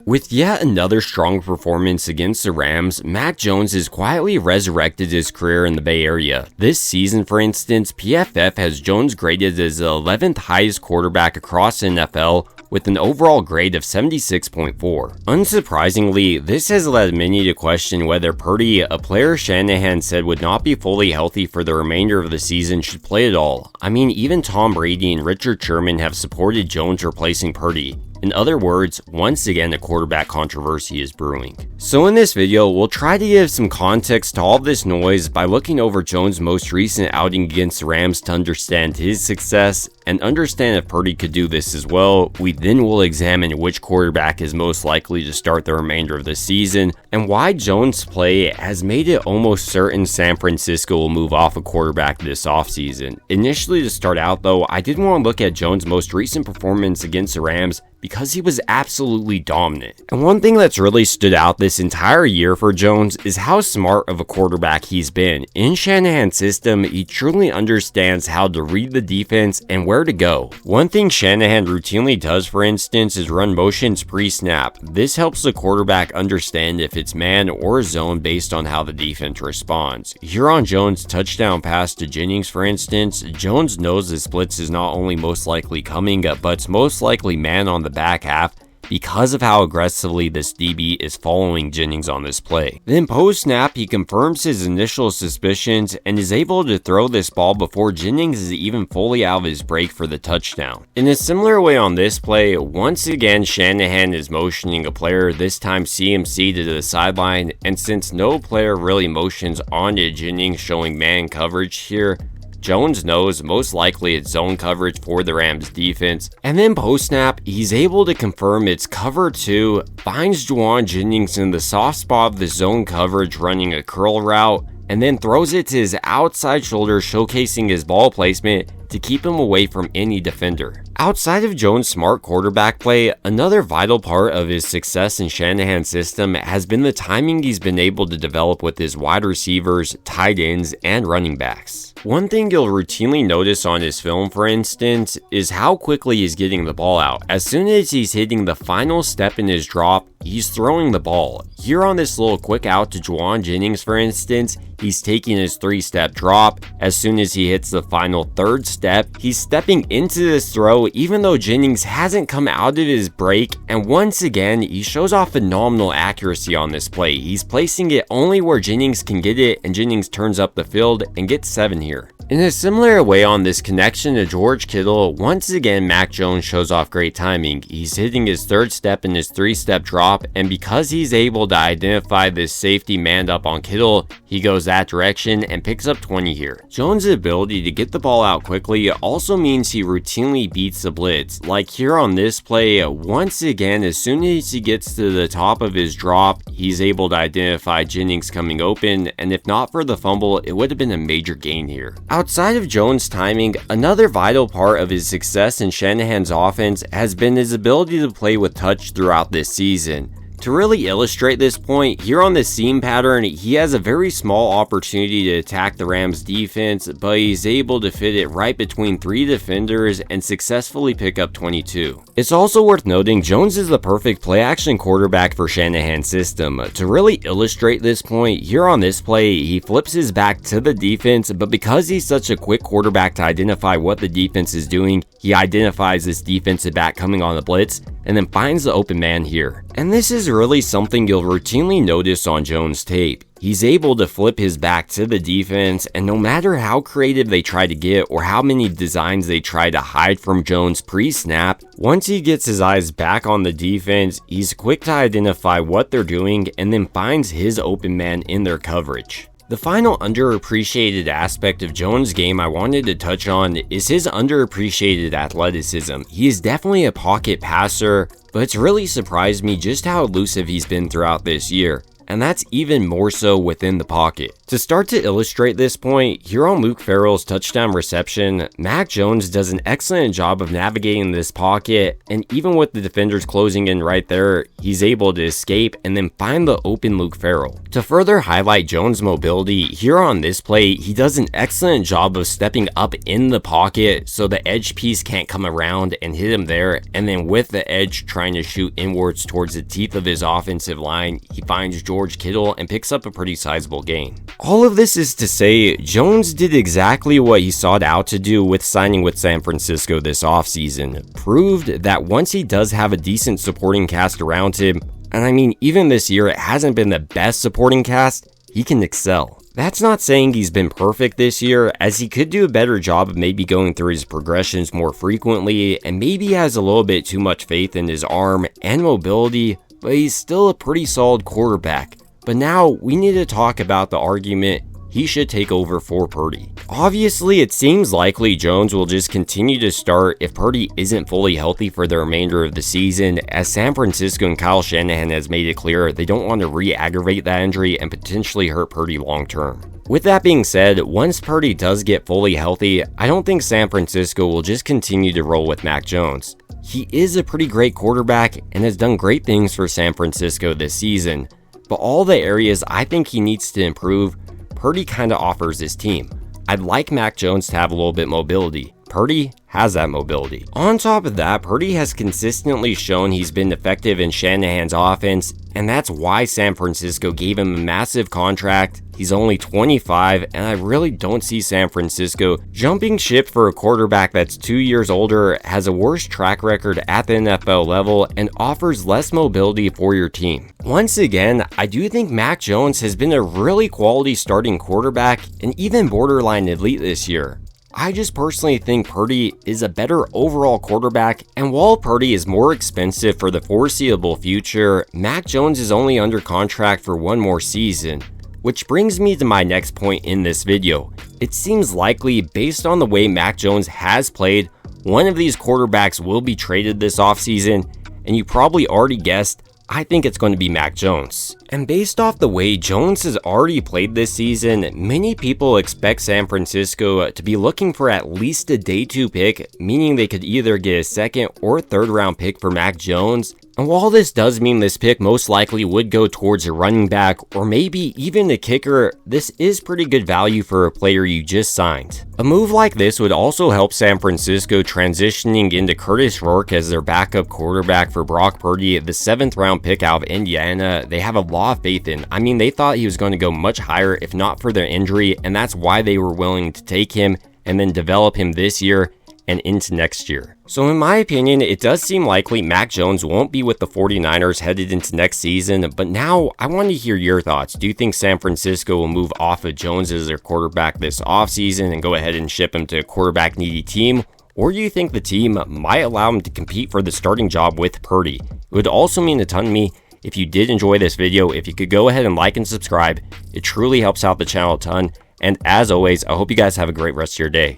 With yet another strong performance against the Rams, Mac Jones has quietly resurrected his career in the Bay Area. This season, for instance, PFF has Jones graded as the 11th highest quarterback across the NFL, with an overall grade of 76.4. Unsurprisingly, this has led many to question whether Purdy, a player Shanahan said would not be fully healthy for the remainder of the season, should play at all. I mean, even Tom Brady and Richard Sherman have supported Jones replacing Purdy. In other words, once again, a quarterback controversy is brewing. So in this video, we'll try to give some context to all of this noise by looking over Jones' most recent outing against the Rams to understand his success and understand if Purdy could do this as well. We then will examine which quarterback is most likely to start the remainder of the season and why Jones' play has made it almost certain San Francisco will move off a quarterback this offseason. Initially, to start out though, I did want to look at Jones' most recent performance against the Rams because he was absolutely dominant. And one thing that's really stood out this entire year for Jones is how smart of a quarterback he's been. In Shanahan's system, he truly understands how to read the defense and where to go. One thing Shanahan routinely does, for instance, is run motions pre-snap. This helps the quarterback understand if it's man or zone based on how the defense responds. Here on Jones' touchdown pass to Jennings, for instance, Jones knows the splits is not only most likely coming, but it's most likely man on the back half because of how aggressively this DB is following Jennings on this play. Then post-snap, he confirms his initial suspicions and is able to throw this ball before Jennings is even fully out of his break for the touchdown. In a similar way on this play, once again Shanahan is motioning a player, this time CMC, to the sideline, and since no player really motions onto Jennings showing man coverage here, Jones knows most likely it's zone coverage for the Rams defense, and then post-snap, he's able to confirm it's cover 2, finds Jauan Jennings in the soft spot of the zone coverage running a curl route, and then throws it to his outside shoulder, showcasing his ball placement to keep him away from any defender. Outside of Jones' smart quarterback play, another vital part of his success in Shanahan's system has been the timing he's been able to develop with his wide receivers, tight ends, and running backs. One thing you'll routinely notice on his film, for instance, is how quickly he's getting the ball out. As soon as he's hitting the final step in his drop, he's throwing the ball. Here on this little quick out to Jauan Jennings, for instance, he's taking his 3-step drop. As soon as he hits the final 3rd step, he's stepping into this throw even though Jennings hasn't come out of his break, and once again, he shows off phenomenal accuracy on this play. He's placing it only where Jennings can get it, and Jennings turns up the field and gets 7 here. In a similar way on this connection to George Kittle, once again Mac Jones shows off great timing. He's hitting his 3rd step in his 3-step drop, and because he's able to identify this safety manned up on Kittle, he goes that direction and picks up 20 here. Jones' ability to get the ball out quickly also means he routinely beats the blitz. Like here on this play, once again, as soon as he gets to the top of his drop, he's able to identify Jennings coming open, and if not for the fumble, it would have been a major gain here. Outside of Jones' timing, another vital part of his success in Shanahan's offense has been his ability to play with touch throughout this season. To really illustrate this point, here on the seam pattern, he has a very small opportunity to attack the Rams defense, but he's able to fit it right between 3 defenders and successfully pick up 22. It's also worth noting Jones is the perfect play-action quarterback for Shanahan's system. To really illustrate this point, here on this play, he flips his back to the defense, but because he's such a quick quarterback to identify what the defense is doing, he identifies this defensive back coming on the blitz, and then finds the open man here. And this is really something you'll routinely notice on Jones' tape. He's able to flip his back to the defense, and no matter how creative they try to get or how many designs they try to hide from Jones pre-snap, once he gets his eyes back on the defense, he's quick to identify what they're doing and then finds his open man in their coverage. The final underappreciated aspect of Jones' game I wanted to touch on is his underappreciated athleticism. He is definitely a pocket passer, but it's really surprised me just how elusive he's been throughout this year, and that's even more so within the pocket. To start to illustrate this point, here on Luke Farrell's touchdown reception, Mac Jones does an excellent job of navigating this pocket, and even with the defenders closing in right there, he's able to escape and then find the open Luke Farrell. To further highlight Jones' mobility, here on this play, he does an excellent job of stepping up in the pocket so the edge piece can't come around and hit him there, and then with the edge trying to shoot inwards towards the teeth of his offensive line, he finds George Kittle and picks up a pretty sizable gain. All of this is to say, Jones did exactly what he sought out to do with signing with San Francisco this offseason, proved that once he does have a decent supporting cast around him, and I mean even this year it hasn't been the best supporting cast, he can excel. That's not saying he's been perfect this year, as he could do a better job of maybe going through his progressions more frequently, and maybe has a little bit too much faith in his arm and mobility, but he's still a pretty solid quarterback. But now we need to talk about the argument he should take over for Purdy. Obviously, it seems likely Jones will just continue to start if Purdy isn't fully healthy for the remainder of the season, as San Francisco and Kyle Shanahan has made it clear they don't want to re-aggravate that injury and potentially hurt Purdy long term. With that being said, once Purdy does get fully healthy, I don't think San Francisco will just continue to roll with Mac Jones. He is a pretty great quarterback and has done great things for San Francisco this season, but all the areas I think he needs to improve, Purdy kind of offers his team. I'd like Mac Jones to have a little bit mobility. Purdy has that mobility. On top of that, Purdy has consistently shown he's been effective in Shanahan's offense, and that's why San Francisco gave him a massive contract. He's only 25, and I really don't see San Francisco jumping ship for a quarterback that's 2 years older, has a worse track record at the NFL level, and offers less mobility for your team. Once again, I do think Mac Jones has been a really quality starting quarterback and even borderline elite this year. I just personally think Purdy is a better overall quarterback, and while Purdy is more expensive for the foreseeable future, Mac Jones is only under contract for one more season. Which brings me to my next point in this video. It seems likely, based on the way Mac Jones has played, one of these quarterbacks will be traded this offseason, and you probably already guessed, I think it's going to be Mac Jones. And based off the way Jones has already played this season, many people expect San Francisco to be looking for at least a day 2 pick, meaning they could either get a second or third round pick for Mac Jones. And while this does mean this pick most likely would go towards a running back or maybe even a kicker, this is pretty good value for a player you just signed. A move like this would also help San Francisco transitioning into Curtis Rourke as their backup quarterback for Brock Purdy, the 7th round pick out of Indiana. They have a lot of faith in. I mean, they thought he was going to go much higher if not for their injury, and that's why they were willing to take him and then develop him this year and into next year. So in my opinion, it does seem likely Mac Jones won't be with the 49ers headed into next season, but now I want to hear your thoughts. Do you think San Francisco will move off of Jones as their quarterback this offseason and go ahead and ship him to a quarterback needy team? Or do you think the team might allow him to compete for the starting job with Purdy? It would also mean a ton to me if you did enjoy this video, if you could go ahead and like and subscribe. It truly helps out the channel a ton. And as always, I hope you guys have a great rest of your day.